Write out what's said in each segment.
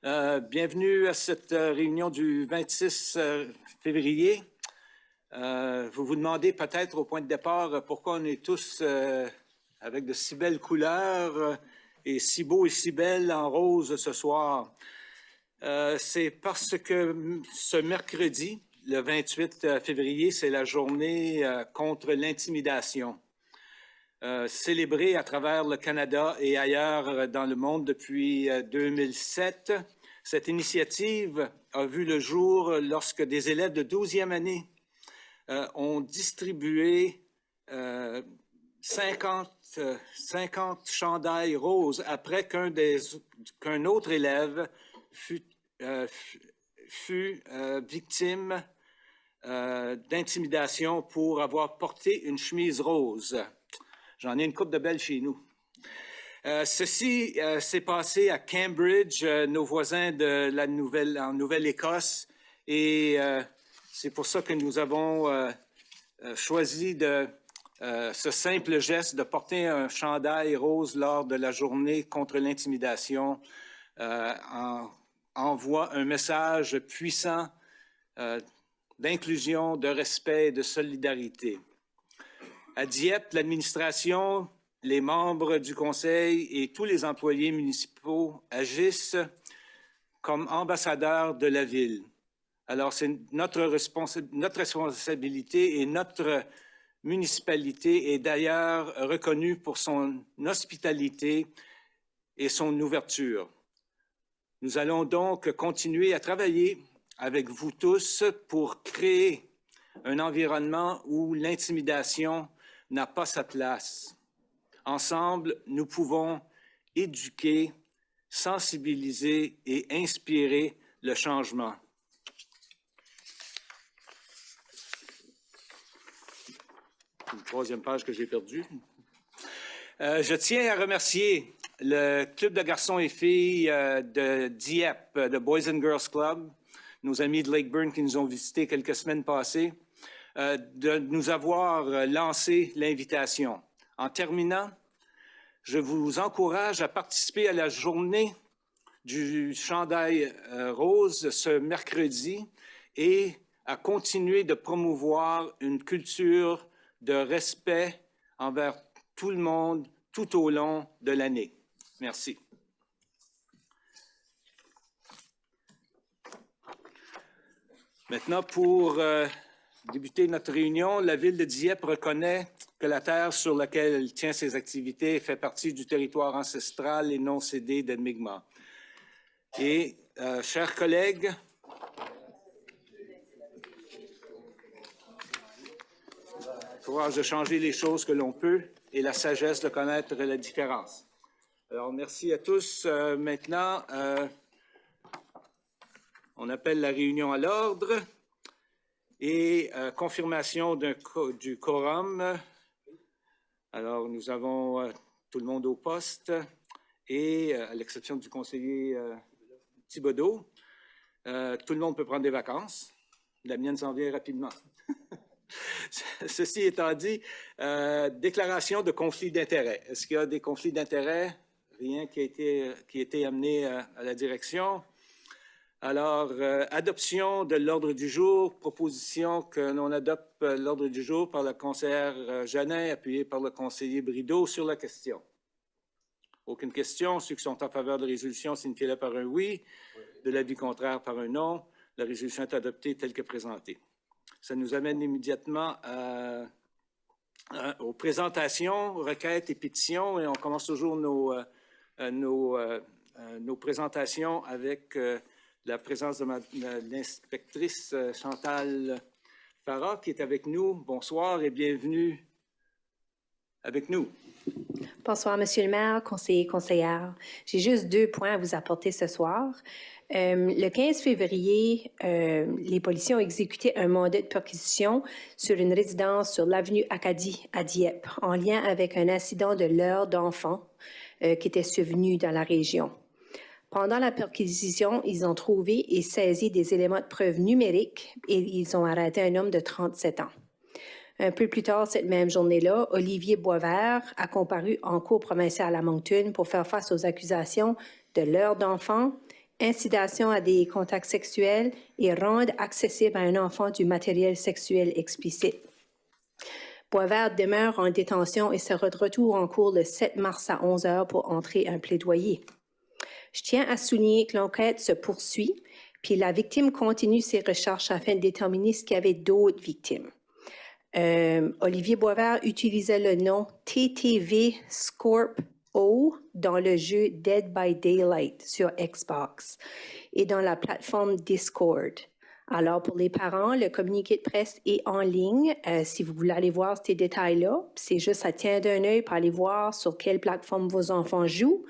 Bienvenue à cette réunion du 26 février. Vous vous demandez peut-être au point de départ pourquoi on est tous avec de si belles couleurs et si beaux et si belles en rose ce soir. C'est parce que ce mercredi, le 28 février, c'est la journée contre l'intimidation. Célébrée à travers le Canada et ailleurs dans le monde depuis 2007. Cette initiative a vu le jour lorsque des élèves de 12e année ont distribué 50 chandails roses après qu'un autre élève fut victime d'intimidation pour avoir porté une chemise rose. J'en ai une couple de belles chez nous. Ceci s'est passé à Cambridge, nos voisins de en Nouvelle-Écosse, et c'est pour ça que nous avons choisi ce simple geste de porter un chandail rose lors de la journée contre l'intimidation envoie un message puissant d'inclusion, de respect et de solidarité. À Dieppe, l'administration, les membres du conseil et tous les employés municipaux agissent comme ambassadeurs de la ville. Alors, c'est notre responsabilité et notre municipalité est d'ailleurs reconnue pour son hospitalité et son ouverture. Nous allons donc continuer à travailler avec vous tous pour créer un environnement où l'intimidation n'a pas sa place. Ensemble, nous pouvons éduquer, sensibiliser et inspirer le changement. Une troisième page que j'ai perdue. Je tiens à remercier le Club de garçons et filles de Dieppe, le Boys and Girls Club, nos amis de Lakeburn qui nous ont visités quelques semaines passées, de nous avoir lancé l'invitation. En terminant, je vous encourage à participer à la journée du chandail rose ce mercredi et à continuer de promouvoir une culture de respect envers tout le monde tout au long de l'année. Merci. Maintenant, pour débuter notre réunion, la Ville de Dieppe reconnaît que la terre sur laquelle elle tient ses activités fait partie du territoire ancestral et non cédé des Mi'kmaq. Et, chers collègues, le courage de changer les choses que l'on peut et la sagesse de connaître la différence. Alors, merci à tous. Maintenant, on appelle la réunion à l'ordre et confirmation du quorum. Alors, nous avons tout le monde au poste et, à l'exception du conseiller Thibodeau, tout le monde peut prendre des vacances. La mienne s'en vient rapidement. Ceci étant dit, déclaration de conflit d'intérêts. Est-ce qu'il y a des conflits d'intérêts? Rien qui a été amené à la direction. Alors, adoption de l'ordre du jour, proposition que l'on adopte l'ordre du jour par la conseillère Janin, appuyée par le conseiller Brideau sur la question. Aucune question. Ceux qui sont en faveur de la résolution signifient-le par un oui, de l'avis contraire par un non. La résolution est adoptée telle que présentée. Ça nous amène immédiatement aux présentations, requêtes et pétitions, et on commence toujours nos présentations avec la présence de l'inspectrice Chantal Farah qui est avec nous. Bonsoir et bienvenue avec nous. Bonsoir, Monsieur le maire, conseiller, conseillère. J'ai juste 2 points à vous apporter ce soir. Le 15 février, les policiers ont exécuté un mandat de perquisition sur une résidence sur l'avenue Acadie à Dieppe, en lien avec un incident de leurre d'enfants qui était survenu dans la région. Pendant la perquisition, ils ont trouvé et saisi des éléments de preuve numériques et ils ont arrêté un homme de 37 ans. Un peu plus tard, cette même journée-là, Olivier Boisvert a comparu en cour provinciale à Moncton pour faire face aux accusations de leurre d'enfants incitation à des contacts sexuels et rendre accessible à un enfant du matériel sexuel explicite. Boisvert demeure en détention et sera de retour en cours le 7 mars à 11 h pour entrer un plaidoyer. Je tiens à souligner que l'enquête se poursuit, puis la victime continue ses recherches afin de déterminer s'il y avait d'autres victimes. Olivier Boisvert utilisait le nom TTV Scorp O dans le jeu Dead by Daylight sur Xbox et dans la plateforme Discord. Alors, pour les parents, le communiqué de presse est en ligne. Si vous voulez aller voir ces détails-là, c'est juste à tenir d'un œil pour aller voir sur quelle plateforme vos enfants jouent.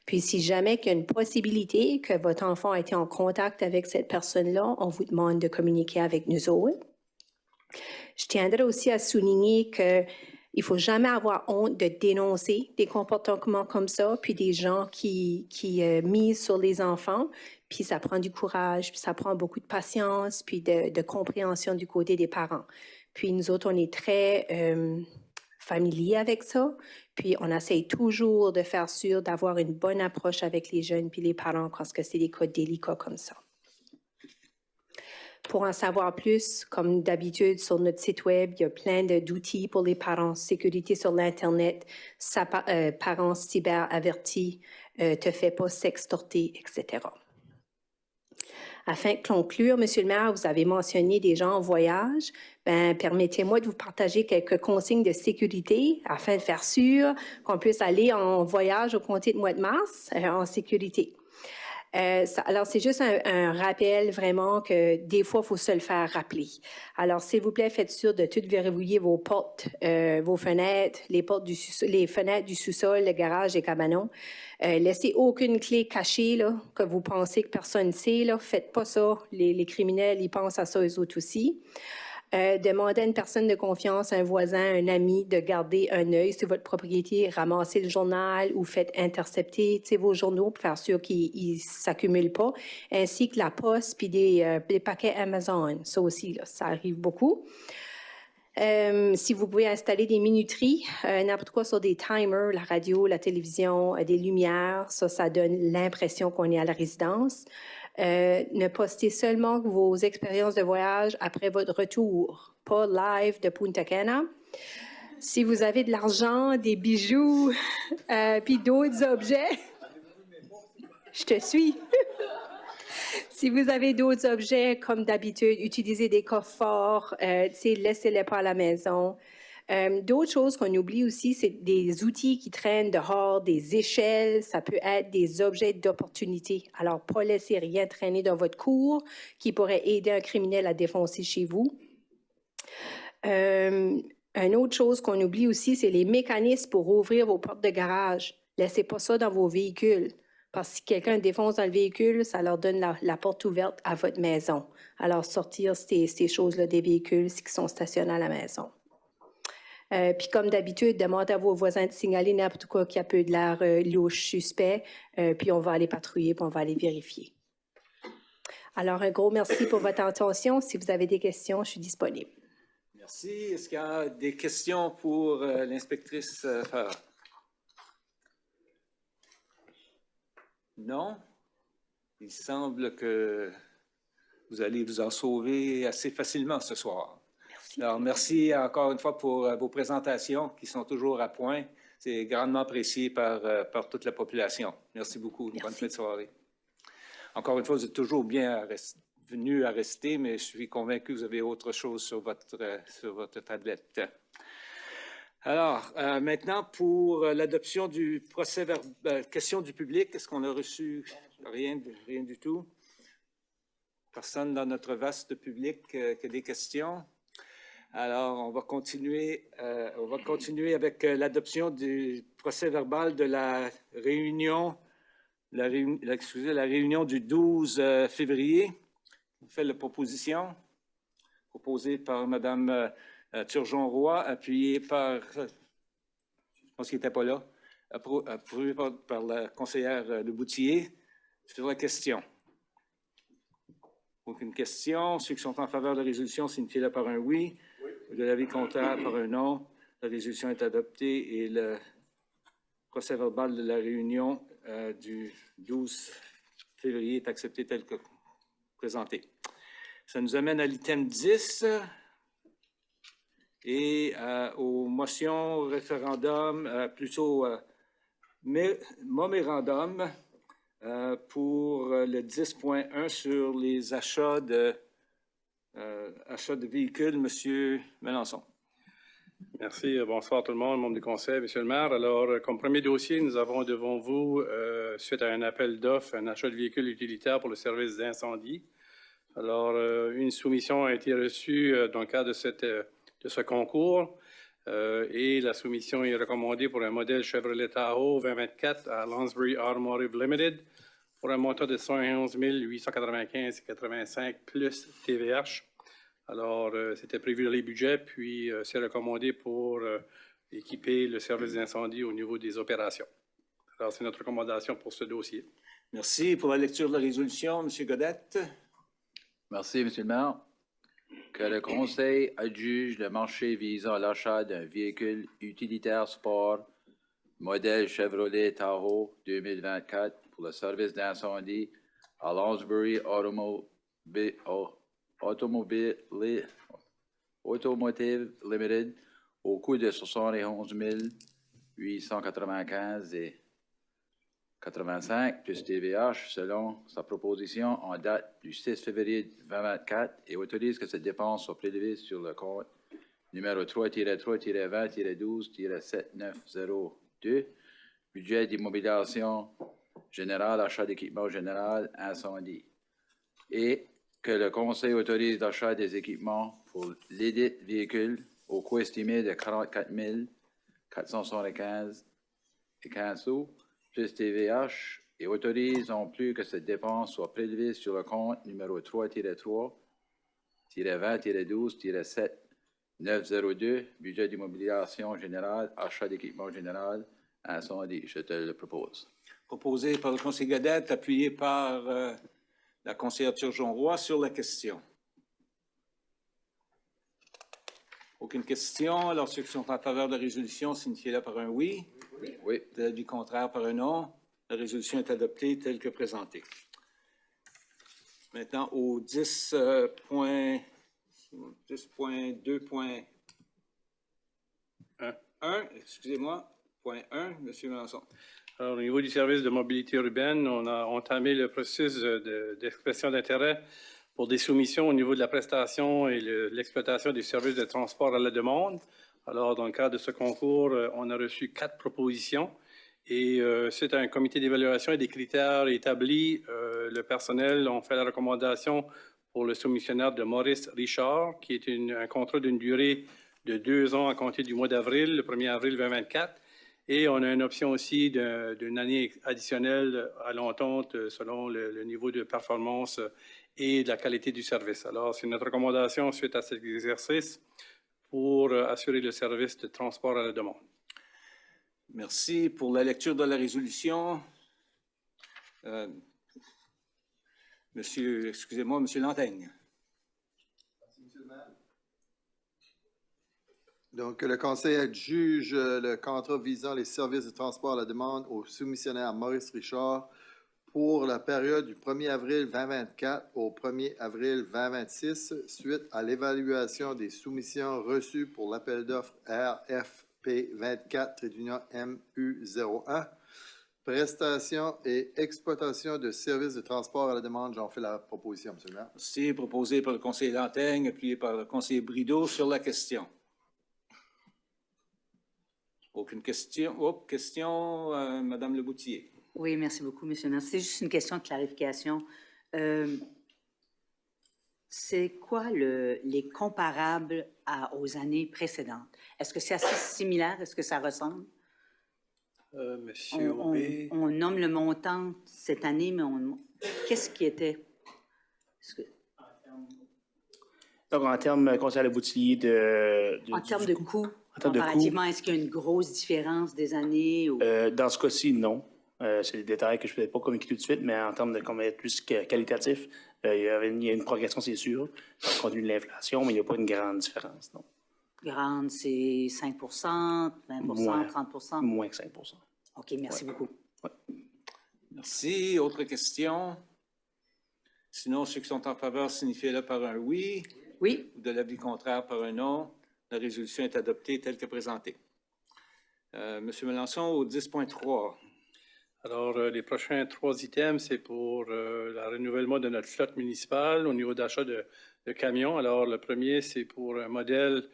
Puis, si jamais il y a une possibilité que votre enfant a été en contact avec cette personne-là, on vous demande de communiquer avec nous autres. Je tiendrai aussi à souligner qu'il ne faut jamais avoir honte de dénoncer des comportements comme ça, puis des gens qui misent sur les enfants. Puis ça prend du courage, puis ça prend beaucoup de patience, puis de compréhension du côté des parents. Puis nous autres, on est très familiers avec ça. Puis on essaye toujours de faire sûr d'avoir une bonne approche avec les jeunes puis les parents quand c'est des cas délicats comme ça. Pour en savoir plus, comme d'habitude, sur notre site Web, il y a plein d'outils pour les parents. Sécurité sur l'Internet, parents cyber avertis, te fais pas sextorter, etc. Afin de conclure, Monsieur le maire, vous avez mentionné des gens en voyage. Permettez-moi de vous partager quelques consignes de sécurité afin de faire sûr qu'on puisse aller en voyage au comté de mois de mars en sécurité. Alors, c'est juste un rappel vraiment que des fois, il faut se le faire rappeler. Alors, s'il vous plaît, faites sûr de tout verrouiller vos portes, vos fenêtres, les fenêtres du sous-sol, le garage, les cabanons. Laissez aucune clé cachée là, que vous pensez que personne ne sait. Là. Faites pas ça. Les criminels, ils pensent à ça eux autres aussi. Demandez à une personne de confiance, un voisin, un ami, de garder un œil sur votre propriété, ramasser le journal ou faites intercepter vos journaux pour faire sûr qu'ils ne s'accumulent pas, ainsi que la poste puis des paquets Amazon. Ça aussi, là, ça arrive beaucoup. Si vous pouvez installer des minuteries, n'importe quoi sur des timers, la radio, la télévision, des lumières, ça donne l'impression qu'on est à la résidence. Ne postez seulement vos expériences de voyage après votre retour, pas live de Punta Cana. Si vous avez de l'argent, des bijoux, puis d'autres objets, je te suis. Si vous avez d'autres objets, comme d'habitude, utilisez des coffres forts, laissez-les pas à la maison. D'autres choses qu'on oublie aussi, c'est des outils qui traînent dehors, des échelles, ça peut être des objets d'opportunité. Alors, pas laisser rien traîner dans votre cour qui pourrait aider un criminel à défoncer chez vous. Une autre chose qu'on oublie aussi, c'est les mécanismes pour ouvrir vos portes de garage. Laissez pas ça dans vos véhicules. Parce que si quelqu'un défonce dans le véhicule, ça leur donne la porte ouverte à votre maison. Alors, sortir ces choses-là des véhicules qui sont stationnés à la maison. Puis comme d'habitude, demandez à vos voisins de signaler n'importe quoi qui a peu de l'air louche, suspect, puis on va aller patrouiller, puis on va aller vérifier. Alors, un gros merci pour votre attention. Si vous avez des questions, je suis disponible. Merci. Est-ce qu'il y a des questions pour l'inspectrice Farah? Non? Il semble que vous allez vous en sauver assez facilement ce soir. Merci. Alors, merci encore une fois pour vos présentations qui sont toujours à point. C'est grandement apprécié par toute la population. Merci beaucoup. Merci. Bonne fin de soirée. Encore une fois, vous êtes toujours venu à rester, mais je suis convaincu que vous avez autre chose sur votre tablette. Alors, maintenant, pour l'adoption du procès-verbal, question du public, est-ce qu'on a reçu rien du tout? Personne dans notre vaste public qui a des questions? Alors, on va continuer avec l'adoption du procès-verbal de la réunion du 12 février. On fait la proposition proposée par Mme Turgeon-Roy, appuyée par, je pense qu'il n'était pas là, approuvée par la conseillère Leboutillier. Sur la question. Aucune question. Ceux qui sont en faveur de la résolution, signifiez-le par un oui. De l'avis contraire par un non. La résolution est adoptée et le procès-verbal de la réunion du 12 février est accepté tel que présenté. Ça nous amène à l'item 10 et aux motions, référendum, plutôt mémorandum pour le 10.1 sur les achats de véhicules. Monsieur Melançon. Merci. Bonsoir tout le monde, membre du Conseil, Monsieur le maire. Alors, comme premier dossier, nous avons devant vous, suite à un appel d'offres, un achat de véhicules utilitaires pour le service d'incendie. Alors, une soumission a été reçue dans le cadre de ce concours et la soumission est recommandée pour un modèle Chevrolet Tahoe 2024 à Lonsbury Automotive Limited pour un montant de 111 895,85 plus TVH. Alors, c'était prévu dans les budgets, puis c'est recommandé pour équiper le service d'incendie au niveau des opérations. Alors, c'est notre recommandation pour ce dossier. Merci. Pour la lecture de la résolution, M. Godette. Merci, M. le maire. Que le Conseil adjuge le marché visant à l'achat d'un véhicule utilitaire sport modèle Chevrolet Tahoe 2024 pour le service d'incendie à Lonsbury Automotive Limited au coût de 71 895,85 plus TVH selon sa proposition en date du 6 février 2024 et autorise que cette dépense soit prélevée sur le compte numéro 3-3-20-12-7902, budget d'immobilisation générale, achat d'équipement général, incendie. Et que le Conseil autorise l'achat des équipements pour l'édit véhicule au coût estimé de 44 475,15 sous plus TVH et autorise en plus que cette dépense soit prélevée sur le compte numéro 3-3-20-12-7902, budget d'immobilisation générale, achat d'équipement général, incendie. Je te le propose. Proposé par le conseiller Godette, appuyé par la conseillère Turgeon-Roy sur la question. Aucune question. Alors, ceux qui sont en faveur de la résolution, signifiez-le par un oui. Oui. De l'avis contraire par un non. La résolution est adoptée telle que présentée. Maintenant, au 10.2.1, excusez-moi, point 1, M. Melançon. Alors, au niveau du service de mobilité urbaine, on a entamé le processus d'expression d'intérêt pour des soumissions au niveau de la prestation et l'exploitation des services de transport à la demande. Alors, dans le cadre de ce concours, on a reçu 4 propositions et c'est un comité d'évaluation et des critères établis. Le personnel ont fait la recommandation pour le soumissionnaire de Maurice Richard, qui est un contrat d'une durée de 2 ans à compter du mois d'avril, le 1er avril 2024. Et on a une option aussi d'une année additionnelle à l'entente selon le niveau de performance et de la qualité du service. Alors, c'est notre recommandation suite à cet exercice pour assurer le service de transport à la demande. Merci. Pour la lecture de la résolution, Monsieur Lantaigne. Merci, Monsieur le maire. Donc, le Conseil adjuge le contrat visant les services de transport à la demande au soumissionnaire Maurice Richard pour la période du 1er avril 2024 au 1er avril 2026, suite à l'évaluation des soumissions reçues pour l'appel d'offres RFP 24-MU01, prestation et exploitation de services de transport à la demande. J'en fais la proposition, M. le maire. C'est proposé par le conseiller Lantaigne, appuyé par le conseiller Brideau sur la question. Aucune question? Question, Madame Leboutillier. Oui, merci beaucoup, M. le maire. C'est juste une question de clarification. C'est quoi les comparables aux années précédentes? Est-ce que c'est assez similaire? Est-ce que ça ressemble? Monsieur Aubé. On nomme le montant cette année, mais qu'est-ce qui était? Donc, en termes, conseiller Leboutillier, En termes de coût, en termes de comparativement, est-ce qu'il y a une grosse différence des années? Ou... dans ce cas-ci, non. C'est des détails que je ne peux pas communiquer tout de suite, mais en termes de comment être plus qualitatif, il y a une progression, c'est sûr, compte tenu de l'inflation, mais il n'y a pas une grande différence, non. Grande, c'est 5 20 Moins. 30 Moins que 5 OK, merci beaucoup. Ouais. Merci. Autres questions? Sinon, ceux qui sont en faveur signifient-le par un oui. Oui. Ou de l'avis contraire par un non. La résolution est adoptée telle que présentée. Monsieur Melançon, au 10.3. Alors, les prochains 3 items, c'est pour le renouvellement de notre flotte municipale au niveau d'achat de camions. Alors, le premier, c'est pour un modèle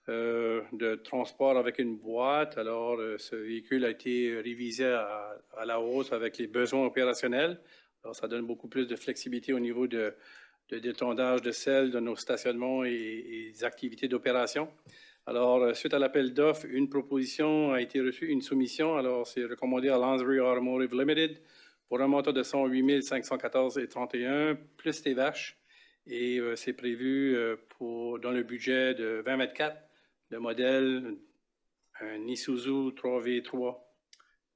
de transport avec une boîte. Alors, ce véhicule a été révisé à la hausse avec les besoins opérationnels. Alors, ça donne beaucoup plus de flexibilité au niveau de détondage de sel de nos stationnements et des activités d'opération. Alors, suite à l'appel d'offres, une proposition a été reçue, une soumission. Alors, c'est recommandé à Lansbury Automotive Limited pour un montant de 108 514,31 plus TVH. Et c'est prévu dans le budget de 2024, le modèle un Isuzu 3V3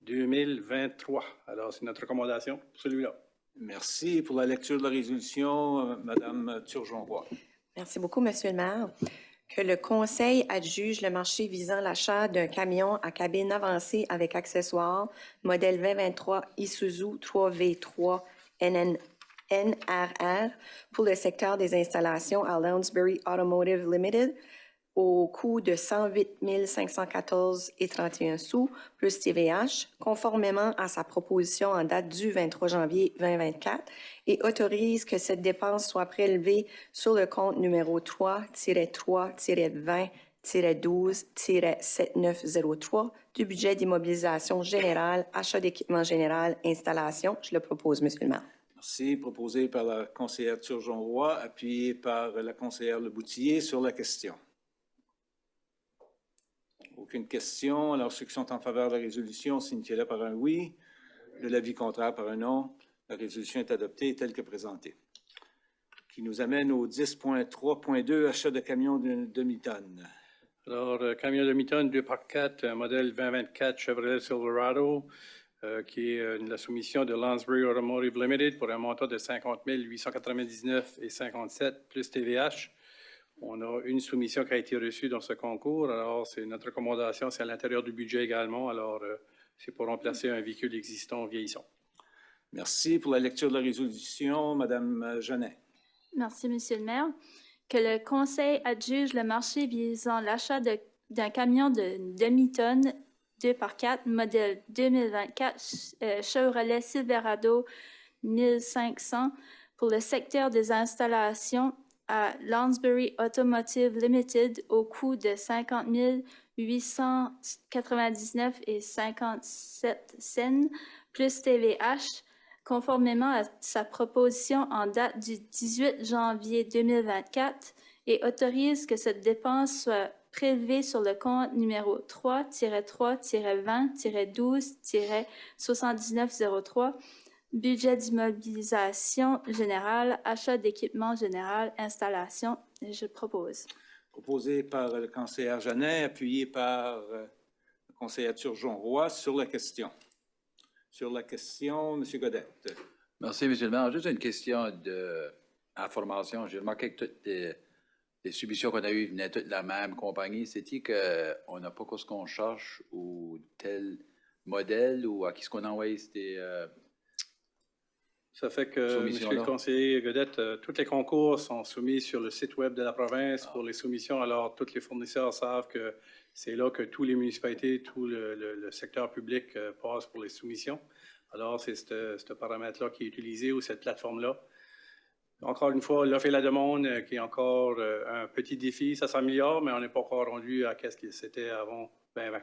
2023. Alors, c'est notre recommandation pour celui-là. Merci. Pour la lecture de la résolution, Madame Turgeon-Roy. Merci beaucoup, Monsieur le maire. Que le Conseil adjuge le marché visant l'achat d'un camion à cabine avancée avec accessoires, modèle 2023 Isuzu 3V3 NRR pour le secteur des installations à Lounsbury Automotive Limited au coût de 108 514,31 sous plus TVH, conformément à sa proposition en date du 23 janvier 2024 et autorise que cette dépense soit prélevée sur le compte numéro 3-3-20-12-7903 du budget d'immobilisation générale, achat d'équipement général, installation. Je le propose, Monsieur le maire. Merci. Proposé par la conseillère Turgeon-Roy, appuyé par la conseillère Leboutillier sur la question. Aucune question. Alors, ceux qui sont en faveur de la résolution signifient-le par un oui. De l'avis contraire par un non. La résolution est adoptée telle que présentée. Qui nous amène au 10.3.2, achat de camions de demi-tonne. Alors, camion demi-tonne 2x4, modèle 2024 Chevrolet Silverado, qui est la soumission de Lansbury Automotive Limited pour un montant de 50 899,57 plus TVH. On a une soumission qui a été reçue dans ce concours. Alors, c'est notre recommandation, c'est à l'intérieur du budget également. Alors, c'est pour remplacer un véhicule existant vieillissant. Merci. Pour la lecture de la résolution, Madame Genet. Merci, Monsieur le maire. Que le Conseil adjuge le marché visant l'achat d'un camion de demi-tonne 2x4, modèle 2024 Chevrolet Silverado 1500 pour le secteur des installations à Lounsbury Automotive Limited au coût de 50 899,57 cents plus TVH, conformément à sa proposition en date du 18 janvier 2024 et autorise que cette dépense soit prélevée sur le compte numéro 3-3-20-12-7903 budget d'immobilisation générale, achat d'équipement général, installation. Je propose. Proposé par le conseiller Genet, appuyé par le conseiller Turgeon-Roy sur la question. Sur la question, M. Godette. Merci, M. le maire. Juste une question d'information. J'ai remarqué que toutes les submissions qu'on a eues venaient toutes de la même compagnie. C'est-il qu'on n'a pas ce qu'on cherche ou tel modèle ou à qui est-ce qu'on a envoyé Ça fait que, Monsieur le conseiller Godette, tous les concours sont soumis sur le site web de la province pour les soumissions. Alors, tous les fournisseurs savent que c'est là que toutes les municipalités, tout le secteur public passe pour les soumissions. Alors, c'est ce paramètre-là qui est utilisé ou cette plateforme-là. Encore une fois, l'offre et la demande qui est encore un petit défi. Ça s'améliore, mais on n'est pas encore rendu à ce que c'était avant 2020.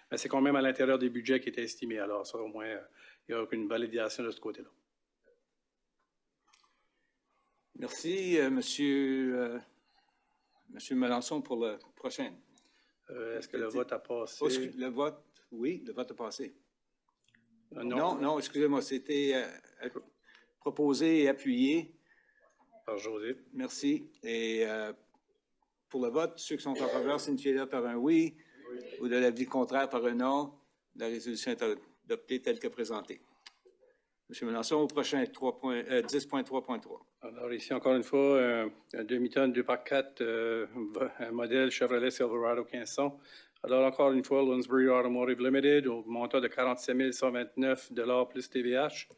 Mais c'est quand même à l'intérieur des budgets qui étaient estimés. Alors, ça, au moins, il n'y a aucune validation de ce côté-là. Merci, Monsieur Melançon, pour le prochain. Est-ce que le vote a passé? Le vote, oui, le vote a passé. Non, excusez-moi, c'était proposé et appuyé. Par José. Merci. Et pour le vote, ceux qui sont en faveur signifient par un oui, ou de l'avis contraire par un non. La résolution est adoptée telle que présentée. M. Melançon, au prochain 10.3.3. Alors ici, encore une fois, un demi-tonne 2x4, un modèle Chevrolet Silverado 1500. Alors, encore une fois, Lounsbury Automotive Limited, au montant de 47 129 $ plus TVH.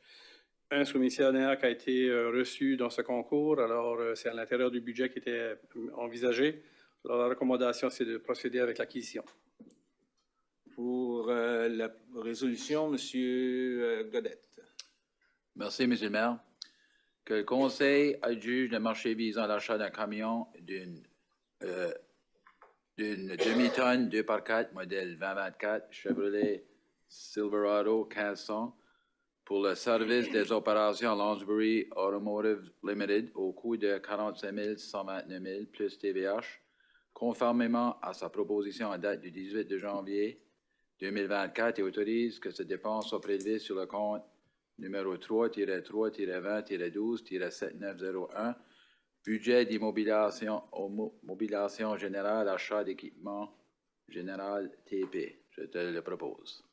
Un soumissionnaire qui a été reçu dans ce concours. Alors, c'est à l'intérieur du budget qui était envisagé. Alors, la recommandation, c'est de procéder avec l'acquisition. Pour la résolution, M. Godette. Merci, M. le maire. Que le Conseil adjuge le marché visant l'achat d'un camion d'une demi-tonne 2x4 modèle 2024 Chevrolet Silverado 1500 pour le service des opérations Lounsbury Automotive Limited au coût de 45 129 000 plus TVH, conformément à sa proposition en date du 18 de janvier 2024 et autorise que cette dépense soit prélevée sur le compte numéro 3-3-20-12-7901, budget d'immobilisation générale, achat d'équipement général TP. Je te le propose.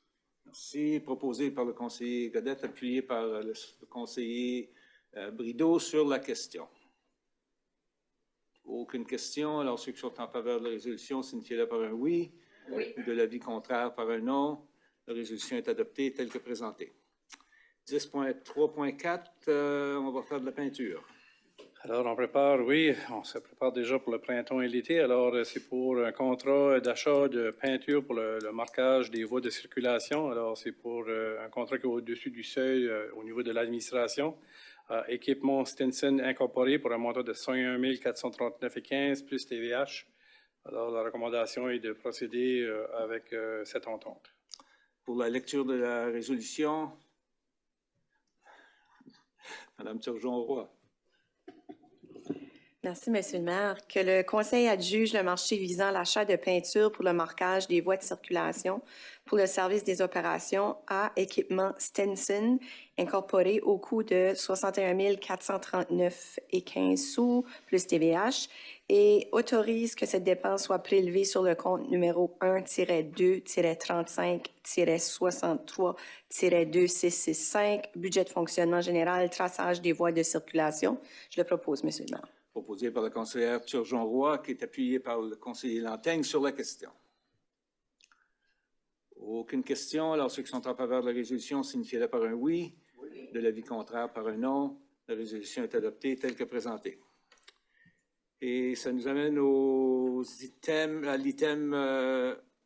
Merci. Proposé par le conseiller Godette, appuyé par le conseiller Brideau sur la question. Aucune question. Alors, ceux qui sont en faveur de la résolution, signifiez-le par un oui. Oui. De l'avis contraire par un non. La résolution est adoptée telle que présentée. 10.3.4, on va faire de la peinture. Alors, on se prépare déjà pour le printemps et l'été. Alors, c'est pour un contrat d'achat de peinture pour le marquage des voies de circulation. Alors, c'est pour un contrat qui est au-dessus du seuil au niveau de l'administration. Équipement Stinson incorporé pour un montant de 101 439,15 plus TVH. Alors, la recommandation est de procéder avec cette entente. Pour la lecture de la résolution, Mme Turgeon-Roy. Merci, Monsieur le maire. Que le Conseil adjuge le marché visant l'achat de peinture pour le marquage des voies de circulation pour le service des opérations à équipement Stinson incorporé au coût de 61 439,15 sous plus TVH et autorise que cette dépense soit prélevée sur le compte numéro 1-2-35-63-2665, budget de fonctionnement général, traçage des voies de circulation. Je le propose, Monsieur le maire. Proposé par la conseillère Turgeon-Roy, qui est appuyé par le conseiller Lanteigne sur la question. Aucune question. Alors, ceux qui sont en faveur de la résolution, signifiez-le par un oui. Oui. De l'avis contraire par un non. La résolution est adoptée telle que présentée. Et ça nous amène à l'item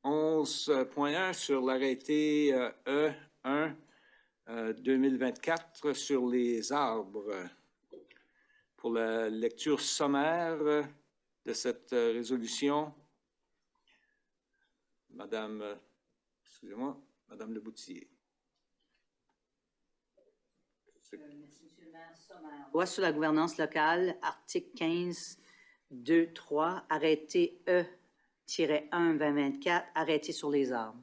11.1 sur l'arrêté E1 2024 sur les arbres. Pour la lecture sommaire de cette résolution, Madame Leboutillier. Loi sur la gouvernance locale, article 15.2.3, arrêté E-1-2024, arrêté sur les arbres.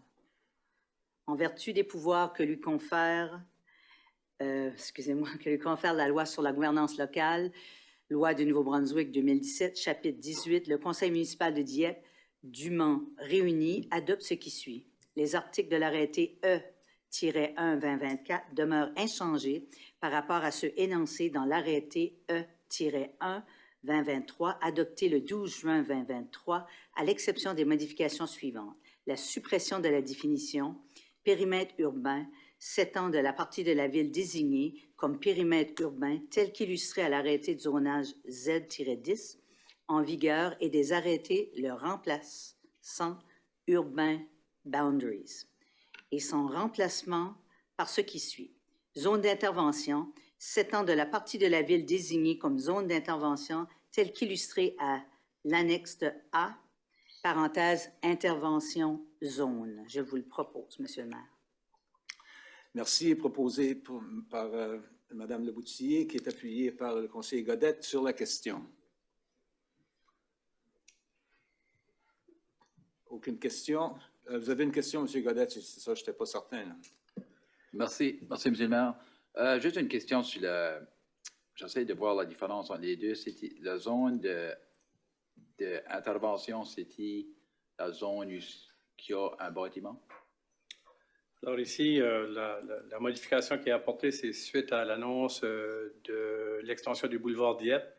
En vertu des pouvoirs que lui confère la loi sur la gouvernance locale, loi du Nouveau-Brunswick 2017, chapitre 18, le conseil municipal de Dieppe, dûment réuni, adopte ce qui suit. Les articles de l'arrêté E-1-2024 demeurent inchangés par rapport à ceux énoncés dans l'arrêté E-1-2023 adopté le 12 juin 2023, à l'exception des modifications suivantes. La suppression de la définition périmètre urbain s'étend de la partie de la ville désignée comme périmètre urbain tel qu'illustré à l'arrêté de zonage Z-10 en vigueur et des arrêtés le remplaçant urbain boundaries et son remplacement par ce qui suit. Zone d'intervention s'étend de la partie de la ville désignée comme zone d'intervention telle qu'illustrée à l'annexe A, parenthèse intervention zone. Je vous le propose, Monsieur le maire. Merci. Proposé par Mme Leboutillier, qui est appuyée par le conseiller Godette sur la question. Aucune question. Vous avez une question, M. Godette? C'est ça, je n'étais pas certain. Là. Merci, M. le maire. Juste une question sur le... J'essaie de voir la différence entre les deux. C'était la zone d'intervention, c'était la zone où il y a un bâtiment? Alors ici, la modification qui est apportée, c'est suite à l'annonce de l'extension du boulevard Dieppe.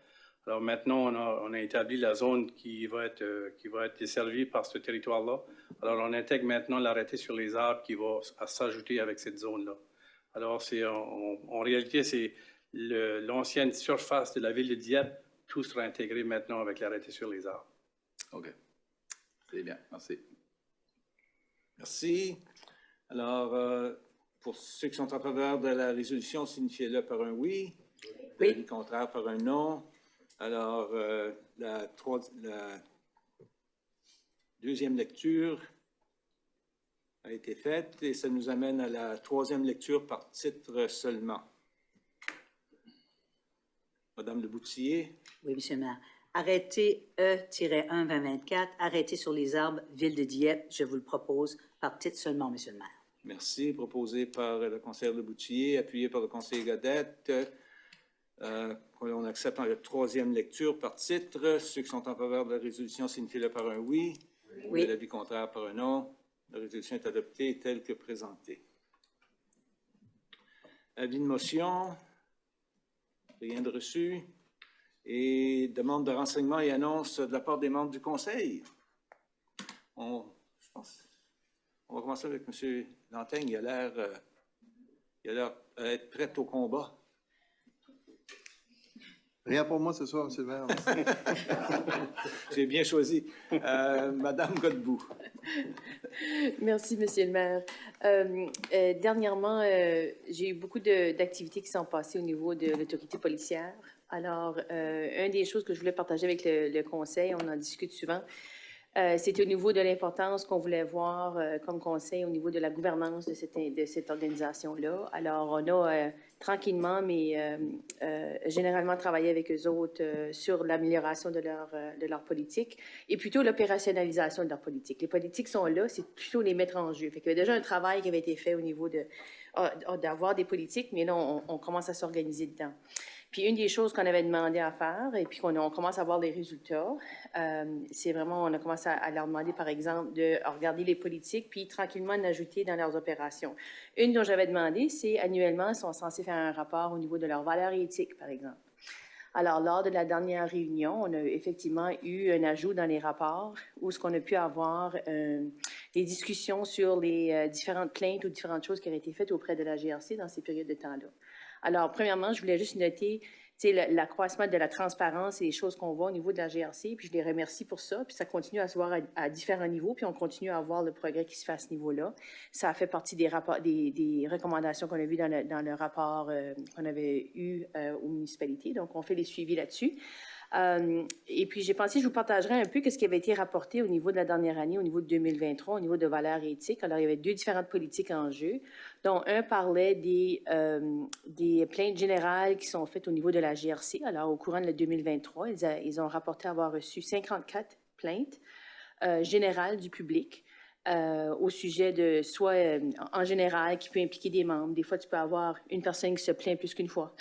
Alors maintenant, on a établi la zone qui va être desservie par ce territoire-là. Alors on intègre maintenant l'arrêté sur les arbres qui va s'ajouter avec cette zone-là. Alors en réalité, c'est l'ancienne surface de la ville de Dieppe. Tout sera intégré maintenant avec l'arrêté sur les arbres. OK. C'est bien. Merci. Merci. Alors, pour ceux qui sont en faveur de la résolution, signifiez-le par un oui. Oui. Le contraire par un non. Alors, la deuxième lecture a été faite et ça nous amène à la troisième lecture par titre seulement. Madame Le Boutillier. Oui, Monsieur le maire. Arrêté E-1-2024, arrêté sur les arbres, Ville de Dieppe, je vous le propose par titre seulement, Monsieur le maire. Merci. Proposé par le conseiller Le Boutillier, appuyé par le conseiller Godette. On accepte en troisième lecture par titre. Ceux qui sont en faveur de la résolution signifient-le par un oui. Oui. L'avis contraire par un non. La résolution est adoptée telle que présentée. Avis de motion. Rien de reçu. Et demande de renseignements et annonces de la part des membres du Conseil. On va commencer avec M. Lantaigne. Il a l'air d'être prêt au combat. Rien pour moi ce soir, Monsieur le maire. J'ai bien choisi. Madame Godbout. Merci, Monsieur le maire. Dernièrement, j'ai eu beaucoup d'activités qui sont passées au niveau de l'autorité policière. Alors, une des choses que je voulais partager avec le Conseil, on en discute souvent, c'est au niveau de l'importance qu'on voulait voir comme Conseil au niveau de la gouvernance de cette organisation-là. Alors, on a tranquillement, mais généralement travaillé avec eux autres sur l'amélioration de leur politique et plutôt l'opérationnalisation de leur politique. Les politiques sont là, c'est plutôt les mettre en jeu. Fait qu'il y avait déjà un travail qui avait été fait au niveau d'avoir des politiques, mais là, on commence à s'organiser dedans. Puis une des choses qu'on avait demandé à faire, et puis on commence à voir des résultats, c'est vraiment, on a commencé à leur demander, par exemple, de regarder les politiques, puis tranquillement d'ajouter dans leurs opérations. Une dont j'avais demandé, c'est annuellement, ils sont censés faire un rapport au niveau de leurs valeurs éthiques, par exemple. Alors, lors de la dernière réunion, on a effectivement eu un ajout dans les rapports où ce qu'on a pu avoir des discussions sur les différentes plaintes ou différentes choses qui avaient été faites auprès de la GRC dans ces périodes de temps-là. Alors, premièrement, je voulais juste noter l'accroissement de la transparence et les choses qu'on voit au niveau de la GRC, puis je les remercie pour ça, puis ça continue à se voir à différents niveaux, puis on continue à voir le progrès qui se fait à ce niveau-là. Ça a fait partie des recommandations qu'on a vues dans le rapport qu'on avait eu aux municipalités, donc on fait les suivis là-dessus. Et puis, j'ai pensé que je vous partagerai un peu ce qui avait été rapporté au niveau de la dernière année, au niveau de 2023, au niveau de valeurs éthiques. Alors, il y avait deux différentes politiques en jeu, dont un parlait des plaintes générales qui sont faites au niveau de la GRC. Alors, au courant de 2023, ils ont rapporté avoir reçu 54 plaintes générales du public. Au sujet de soit en général qui peut impliquer des membres. Des fois, tu peux avoir une personne qui se plaint plus qu'une fois.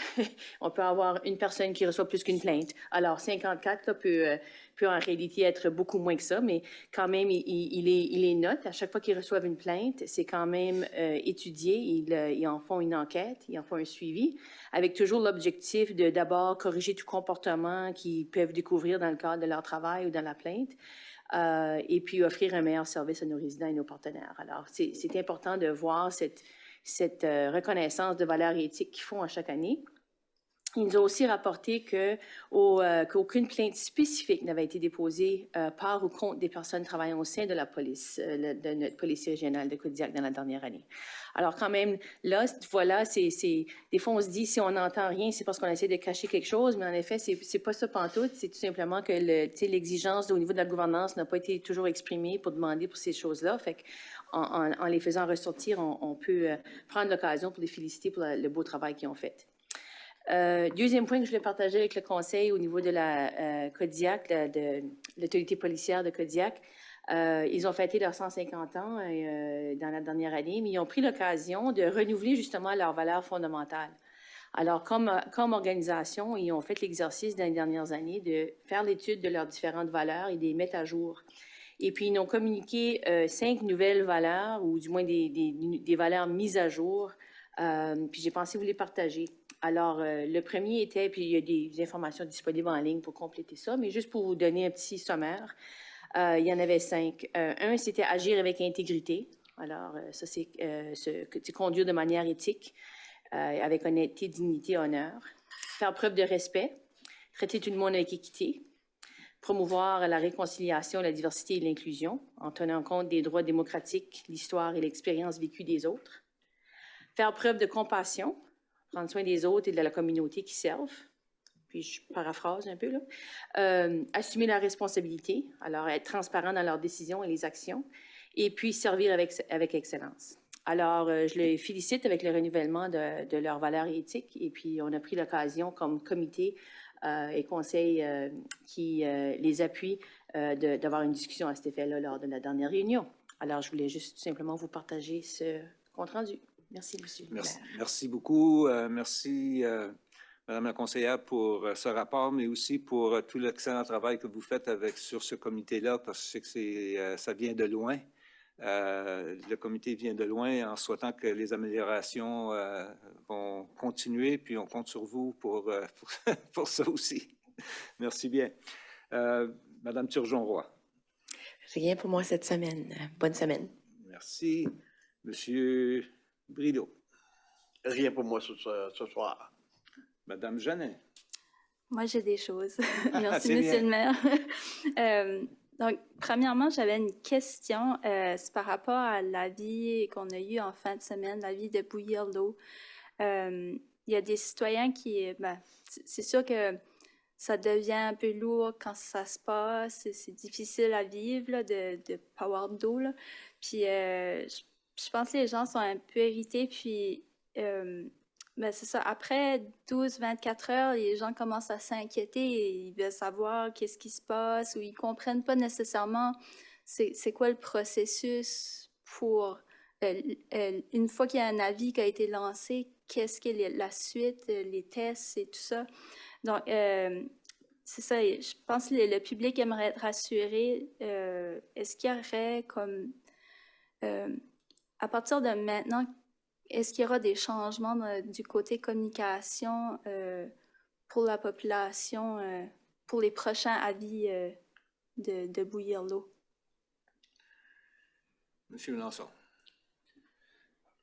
On peut avoir une personne qui reçoit plus qu'une plainte. Alors, 54 là, peut en réalité être beaucoup moins que ça, mais quand même, il les note. À chaque fois qu'ils reçoivent une plainte, c'est quand même étudié. Ils en font une enquête, ils en font un suivi, avec toujours l'objectif de d'abord corriger tout comportement qu'ils peuvent découvrir dans le cadre de leur travail ou dans la plainte. Et puis offrir un meilleur service à nos résidents et nos partenaires. Alors, c'est important de voir cette reconnaissance de valeurs éthiques qu'ils font à chaque année. Ils nous ont aussi rapporté qu'aucune plainte spécifique n'avait été déposée par ou contre des personnes travaillant au sein de la police, de notre police régionale de Kodiak dans la dernière année. Alors quand même, là, voilà, des fois on se dit si on n'entend rien, c'est parce qu'on essaie de cacher quelque chose, mais en effet, c'est pas ça pantoute, c'est tout simplement que l'exigence au niveau de la gouvernance n'a pas été toujours exprimée pour demander pour ces choses-là. Fait qu'en les faisant ressortir, on peut prendre l'occasion pour les féliciter pour le beau travail qu'ils ont fait. Deuxième point que je voulais partager avec le Conseil au niveau de la Kodiak, de l'autorité policière de Kodiak. Ils ont fêté leurs 150 ans dans la dernière année, mais ils ont pris l'occasion de renouveler justement leurs valeurs fondamentales. Alors, comme organisation, ils ont fait l'exercice dans les dernières années de faire l'étude de leurs différentes valeurs et de les mettre à jour. Et puis, ils ont communiqué 5 nouvelles valeurs, ou du moins des valeurs mises à jour Puis j'ai pensé vous les partager. Alors, le premier était, puis il y a des informations disponibles en ligne pour compléter ça, mais juste pour vous donner un petit sommaire, il y en avait 5. Un, c'était agir avec intégrité. Alors, ça, c'est conduire de manière éthique, avec honnêteté, dignité, honneur. Faire preuve de respect, traiter tout le monde avec équité, promouvoir la réconciliation, la diversité et l'inclusion, en tenant compte des droits démocratiques, l'histoire et l'expérience vécue des autres. Faire preuve de compassion, prendre soin des autres et de la communauté qui servent. Puis je paraphrase un peu, là. Assumer la responsabilité, alors être transparent dans leurs décisions et les actions, et puis servir avec excellence. Alors, je les félicite avec le renouvellement de leurs valeurs éthiques, et puis on a pris l'occasion comme comité et conseil qui les appuie d'avoir une discussion à cet effet-là lors de la dernière réunion. Alors, je voulais juste tout simplement vous partager ce compte-rendu. Merci, monsieur le maire. Merci beaucoup. Merci, Madame la conseillère, pour ce rapport, mais aussi pour tout l'excellent travail que vous faites sur ce comité-là, parce que je sais que ça vient de loin. Le comité vient de loin en souhaitant que les améliorations vont continuer, puis on compte sur vous pour ça aussi. Merci bien. Madame Turgeon-Roy. Rien pour moi cette semaine. Bonne semaine. Merci. Monsieur Brideau. Rien pour moi ce soir. Madame Jeannet. Moi, j'ai des choses. Merci, C'est monsieur bien. le maire. Donc, premièrement, j'avais une question. C'est par rapport à l'avis qu'on a eu en fin de semaine, l'avis de bouillir l'eau. Il y a des citoyens qui... c'est sûr que ça devient un peu lourd quand ça se passe. C'est difficile à vivre là, de ne pas avoir d'eau. Là. Puis, je pense que les gens sont un peu irrités. Puis, c'est ça. Après 12-24 heures, les gens commencent à s'inquiéter et ils veulent savoir qu'est-ce qui se passe ou ils ne comprennent pas nécessairement c'est quoi le processus pour, une fois qu'il y a un avis qui a été lancé, qu'est-ce qu'est la suite, les tests et tout ça. Donc, c'est ça. Je pense que le public aimerait être rassuré. Est-ce qu'il y aurait comme... à partir de maintenant, est-ce qu'il y aura des changements du côté communication pour la population pour les prochains avis de bouillir l'eau? Monsieur Lançon.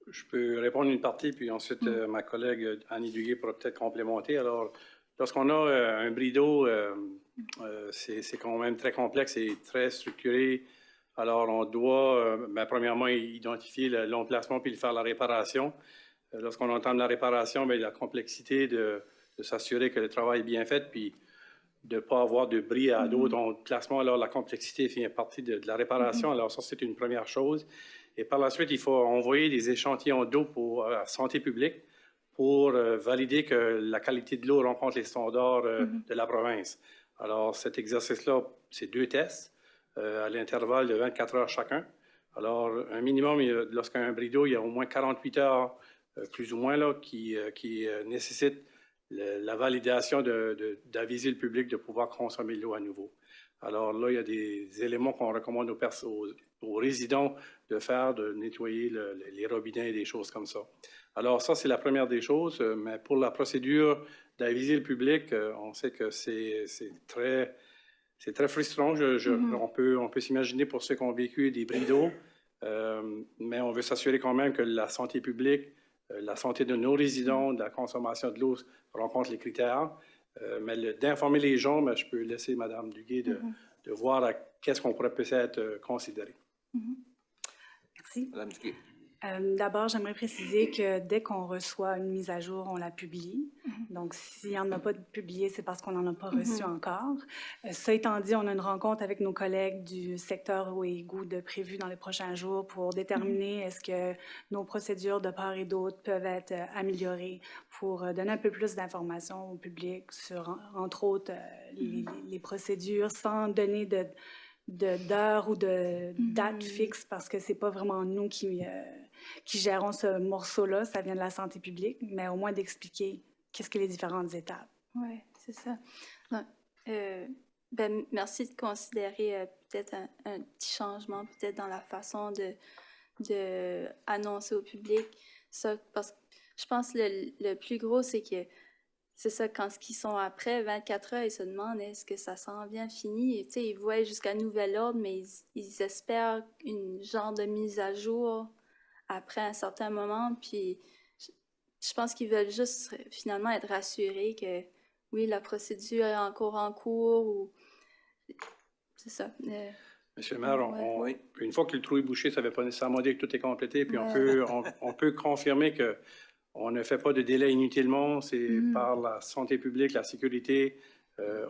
Je peux répondre une partie, puis ensuite ma collègue Annie Duguay pourra peut-être complémenter. Alors, lorsqu'on a un bris d'eau, c'est quand même très complexe et très structuré. Alors, on doit, premièrement, identifier l'emplacement puis faire la réparation. Lorsqu'on entame la réparation, la complexité de s'assurer que le travail est bien fait puis de ne pas avoir de bris à d'autres placements. Alors, la complexité fait partie de la réparation. Alors, ça, c'est une première chose. Et par la suite, il faut envoyer des échantillons d'eau pour la santé publique pour valider que la qualité de l'eau rencontre les standards de la province. Alors, cet exercice-là, c'est 2 tests. À l'intervalle de 24 heures chacun. Alors, un minimum, lorsqu'il y a un bris d'eau, il y a au moins 48 heures, plus ou moins, là, qui nécessitent la validation d'aviser le public de pouvoir consommer l'eau à nouveau. Alors là, il y a des éléments qu'on recommande aux résidents de faire, de nettoyer les robinets et des choses comme ça. Alors ça, c'est la première des choses, mais pour la procédure d'aviser le public, on sait que c'est très frustrant. On peut s'imaginer pour ceux qui ont vécu des bris d'eau, mais on veut s'assurer quand même que la santé publique, la santé de nos résidents, de la consommation de l'eau rencontre les critères. Mais d'informer les gens, je peux laisser Mme Duguay de voir qu'est-ce qu'on pourrait peut-être considérer. Merci. Mme Duguay. D'abord, j'aimerais préciser que dès qu'on reçoit une mise à jour, on la publie. Donc, s'il n'y en a pas de publié, c'est parce qu'on n'en a pas reçu encore. Ça étant dit, on a une rencontre avec nos collègues du secteur eau et égout de prévu dans les prochains jours pour déterminer est-ce que nos procédures de part et d'autre peuvent être améliorées pour donner un peu plus d'informations au public sur, entre autres, les procédures sans donner d'heures ou de dates fixes parce que c'est pas vraiment nous qui gérons ce morceau-là, ça vient de la santé publique, mais au moins d'expliquer qu'est-ce que les différentes étapes. Oui, c'est ça. Donc, merci de considérer peut-être un petit changement, peut-être dans la façon de annoncer au public ça, parce que je pense que le plus gros, c'est que c'est ça, quand ils sont après 24 heures, ils se demandent est-ce que ça s'en vient fini. Et, tu sais, ils voient jusqu'à nouvel ordre, mais ils espèrent une genre de mise à jour après un certain moment. Puis je pense qu'ils veulent juste finalement être rassurés que oui, la procédure est encore en cours ou c'est ça. Monsieur le maire, Ouais. une fois que le trou est bouché, ça ne veut pas nécessairement dire que tout est complété. Puis on peut confirmer qu'on ne fait pas de délai inutilement. C'est par la santé publique, la sécurité,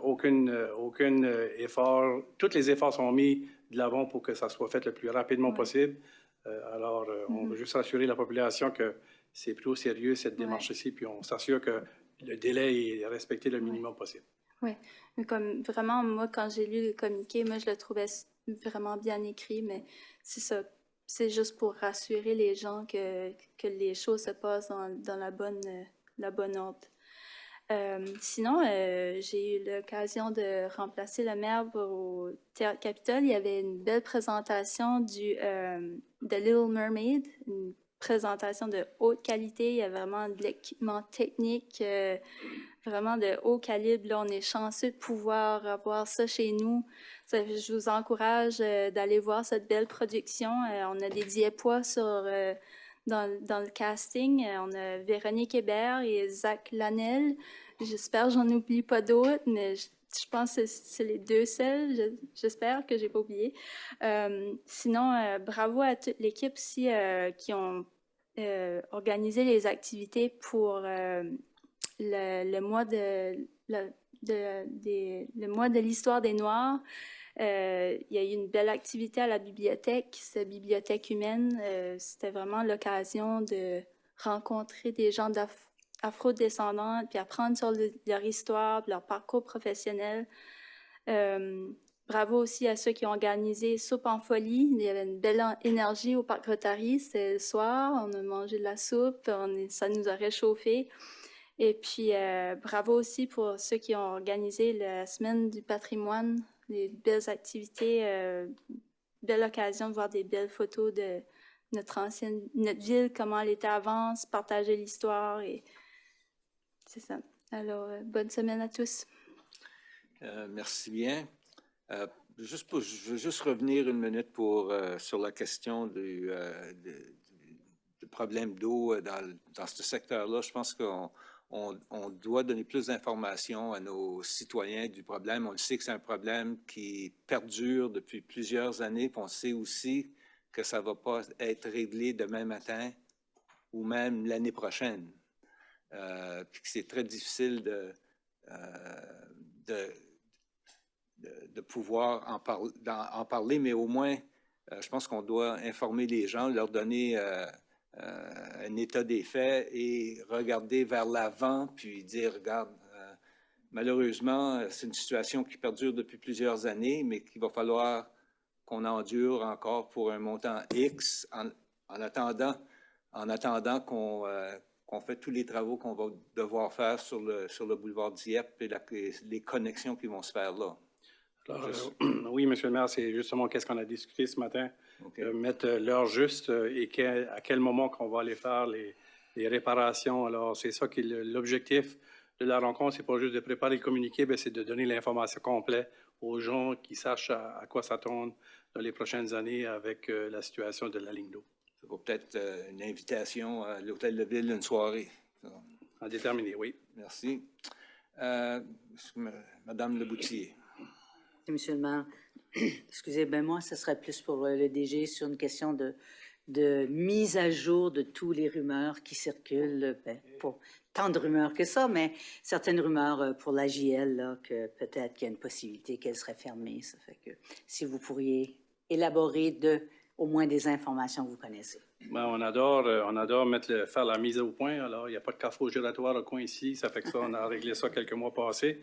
aucun effort. Tous les efforts sont mis de l'avant pour que ça soit fait le plus rapidement possible. On veut juste rassurer la population que c'est pris au sérieux, cette démarche-ci, puis on s'assure que le délai est respecté le minimum possible. Oui, mais comme vraiment, moi, quand j'ai lu le communiqué, moi, je le trouvais vraiment bien écrit, mais c'est ça. C'est juste pour rassurer les gens que les choses se passent dans la bonne ordre. Sinon, j'ai eu l'occasion de remplacer le maire au Théâtre Capitole. Il y avait une belle présentation de Little Mermaid, une présentation de haute qualité. Il y a vraiment de l'équipement technique, vraiment de haut calibre. Là, on est chanceux de pouvoir avoir ça chez nous. Je vous encourage d'aller voir cette belle production. On a des diapois dans le casting. On a Véronique Hébert et Zach Lanel. J'espère que j'en oublie pas d'autres, mais je pense que c'est les deux seuls. J'espère que j'ai pas oublié. Sinon, bravo à toute l'équipe aussi qui ont organisé les activités pour le mois le mois de l'histoire des Noirs. Il y a eu une belle activité à la bibliothèque, cette bibliothèque humaine. C'était vraiment l'occasion de rencontrer des gens afro-descendants, puis apprendre sur leur histoire, leur parcours professionnel. Bravo aussi à ceux qui ont organisé Soupe en folie. Il y avait une belle énergie au Parc Rotary. C'était le soir, on a mangé de la soupe, ça nous a réchauffé. Et puis, bravo aussi pour ceux qui ont organisé la Semaine du patrimoine, des belles activités, belle occasion de voir des belles photos de notre ville, comment elle était avant, se partager l'histoire et c'est ça. Alors, bonne semaine à tous. Merci bien. Je veux juste revenir une minute sur la question du problème d'eau dans ce secteur-là. Je pense qu'on doit donner plus d'informations à nos citoyens du problème. On le sait que c'est un problème qui perdure depuis plusieurs années, puis on sait aussi que ça ne va pas être réglé demain matin ou même l'année prochaine. Puis que c'est très difficile de pouvoir en parler, mais au moins, je pense qu'on doit informer les gens, leur donner un état des faits et regarder vers l'avant, puis dire, regarde, malheureusement, c'est une situation qui perdure depuis plusieurs années, mais qu'il va falloir qu'on endure encore pour un montant X en attendant qu'on fait tous les travaux qu'on va devoir faire sur le boulevard Dieppe et les connexions qui vont se faire là. Alors, oui, Monsieur le maire, c'est justement qu'est-ce qu'on a discuté ce matin. Okay. Mettre l'heure juste et à quel moment qu'on va aller faire les réparations. Alors, c'est ça qui est l'objectif de la rencontre. C'est pas juste de préparer le communiqué, c'est de donner l'information complète aux gens qui sachent à quoi s'attendre dans les prochaines années avec la situation de la ligne d'eau. Ça vaut peut-être une invitation à l'Hôtel de Ville une soirée. À déterminer, oui. Merci. Madame Leboutillier. Monsieur le maire, excusez, moi, ce serait plus pour le DG sur une question de mise à jour de tous les rumeurs qui circulent. Pas tant de rumeurs que ça, mais certaines rumeurs pour l'AJL, là, que peut-être qu'il y a une possibilité qu'elle serait fermée. Ça fait que si vous pourriez élaborer au moins des informations que vous connaissez. On adore faire la mise au point. Alors, il n'y a pas de carrefour giratoire au coin ici. Ça fait que ça, on a réglé ça quelques mois passés.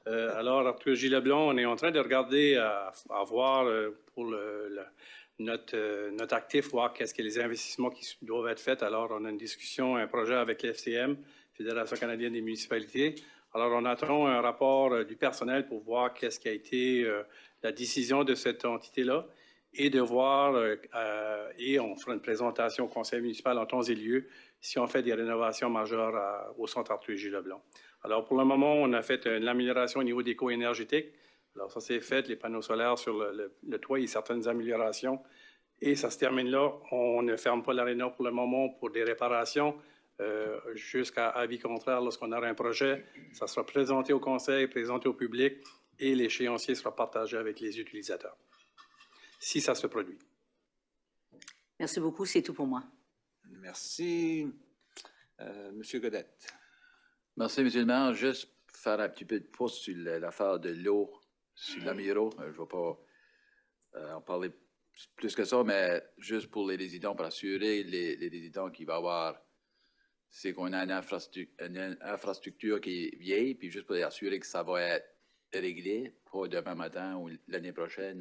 Alors, Arthur Gilles-Leblond, on est en train de regarder à voir pour notre actif, voir qu'est-ce que les investissements qui doivent être faits. Alors, on a une discussion, un projet avec l'FCM, Fédération canadienne des municipalités. Alors, on attend un rapport du personnel pour voir qu'est-ce qui a été la décision de cette entité-là et de voir, et on fera une présentation au conseil municipal en temps et lieu si on fait des rénovations majeures au centre Arthur J. Leblanc. Alors, pour le moment, on a fait une amélioration au niveau des coûts énergétiques. Alors, ça s'est fait, les panneaux solaires sur le toit et certaines améliorations. Et ça se termine là. On ne ferme pas l'aréna pour le moment pour des réparations. Jusqu'à avis contraire, lorsqu'on aura un projet, ça sera présenté au conseil, présenté au public et l'échéancier sera partagé avec les utilisateurs, si ça se produit. Merci beaucoup, c'est tout pour moi. Merci. Monsieur Godette. Merci, Monsieur le maire. Juste faire un petit peu de pouce sur l'affaire de l'eau sur l'Amiro. Je ne vais pas en parler plus que ça, mais juste pour les résidents, pour assurer les résidents qu'il va y avoir, c'est qu'on a une infrastructure qui est vieille, puis juste pour les assurer que ça va être réglé, pas demain matin ou l'année prochaine,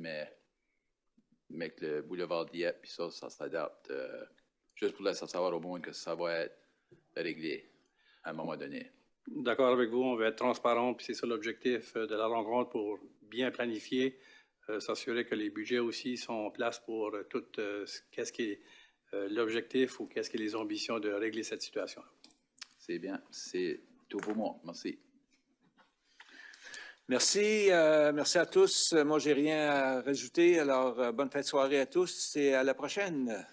mais que le boulevard Dieppe, puis ça s'adapte. Juste pour laisser savoir au monde que ça va être réglé à un moment donné. D'accord avec vous, on va être transparent, puis c'est ça l'objectif de la rencontre pour bien planifier, s'assurer que les budgets aussi sont en place pour tout qu'est-ce qui est l'objectif ou qu'est-ce qui est les ambitions de régler cette situation. C'est bien, c'est tout pour moi. Merci. Merci, merci à tous. Moi, j'ai rien à rajouter. Alors, bonne fin de soirée à tous et à la prochaine.